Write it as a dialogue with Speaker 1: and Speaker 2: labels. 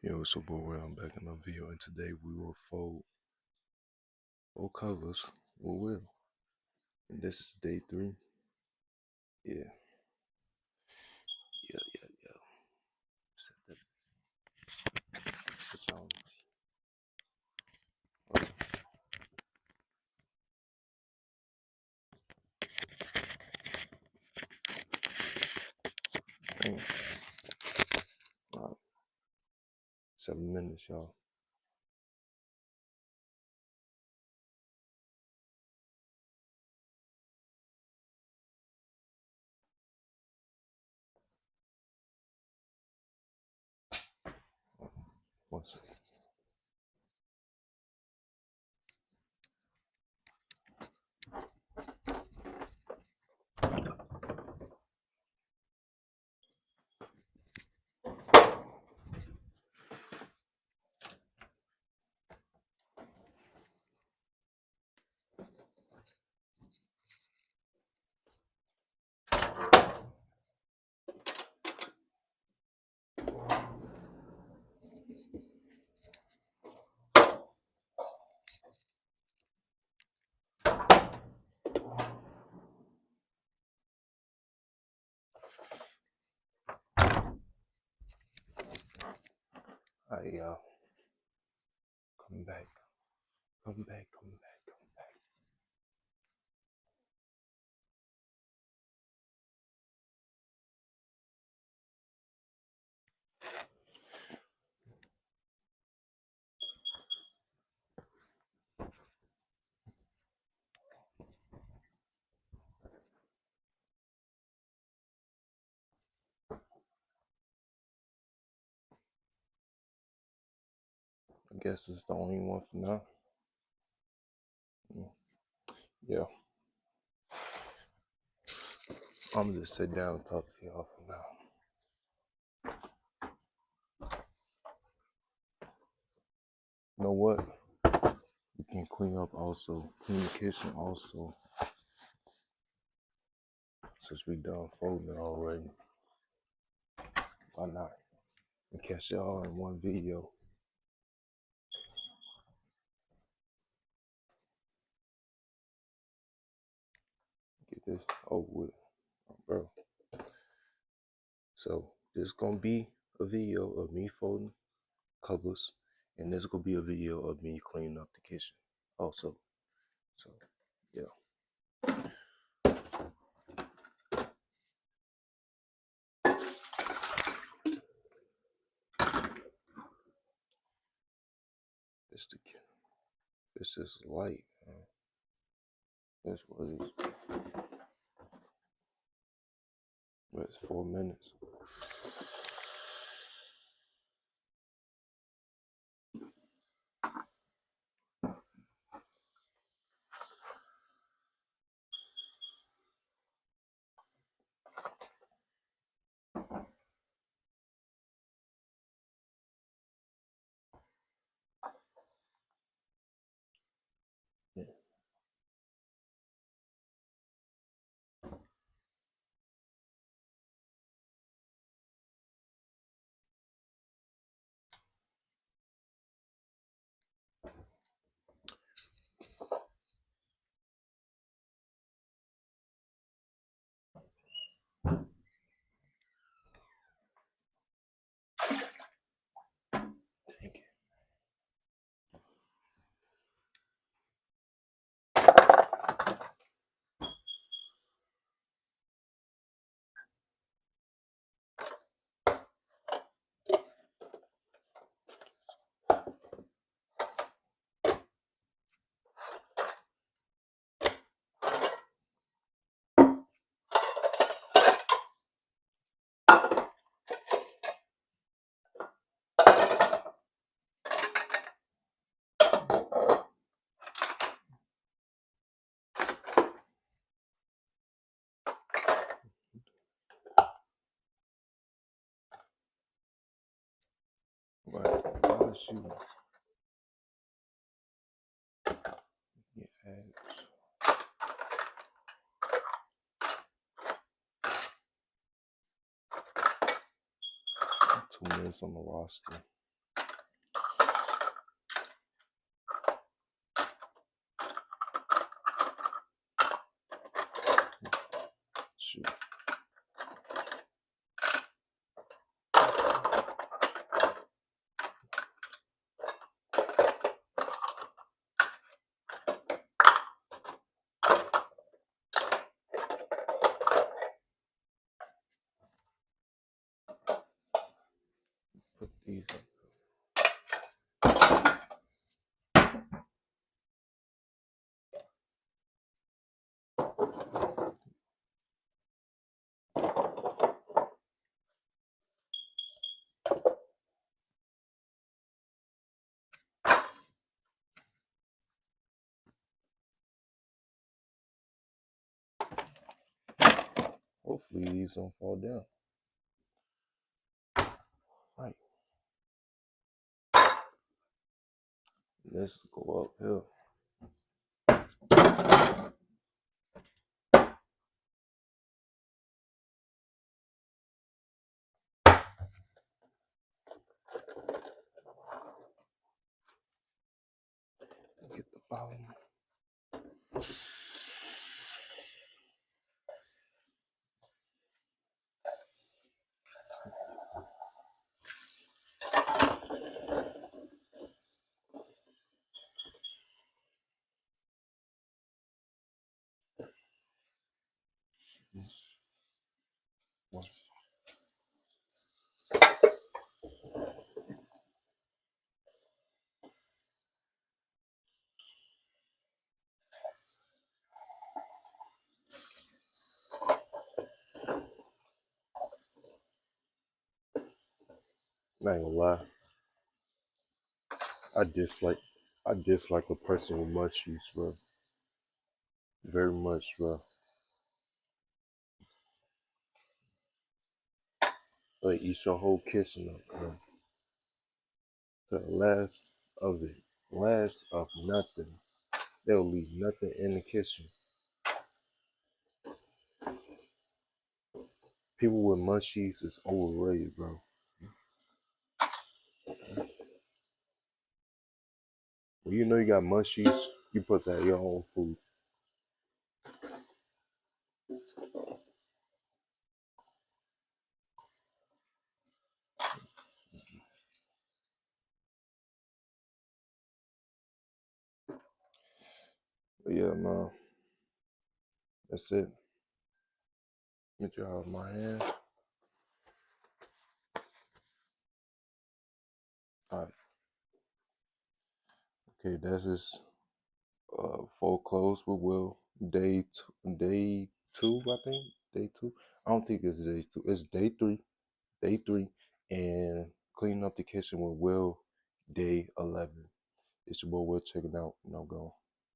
Speaker 1: Yo, it's your boy Will. I'm back in another video, and today we will fold 4 colors with Will. And this is day 3. Yeah. Set that. Put y'all on. Damn. 7 minutes, y'all. One second. Alright, y'all. Come back. Come back. I guess it's the only one for now. Yeah. I'm gonna just sit down and talk to y'all for now. You know what? We can clean up also. Communication also. Since we done folding already. Why not? And catch y'all in one video. Get this over with, bro. So this gonna be a video of me folding covers, and this gonna be a video of me cleaning up the kitchen also. So yeah. This is light, man. That's what it is. But it's 4 minutes. Yeah. Thank you. Right. Gosh, you. Yeah, 2 minutes on the roster. put these up. Hopefully these don't fall down. Right. Let's go uphill. Get the bottom. One. I ain't gonna lie. I dislike a person with mushies, bro. Very much, bro. Like eat your whole kitchen up, bro. To the last of it. Last of nothing. They'll leave nothing in the kitchen. People with mushies is overrated, bro. When you know you got mushies, you supposed to have your own food. But yeah, man. That's it. Get you out of my hand. Alright. Okay, that's just foreclosed with Will. Day two, I think. Day two. I don't think it's day two. It's day three. Day three. And cleaning up the kitchen with Will, day 11. It's your boy Will checking out. Go.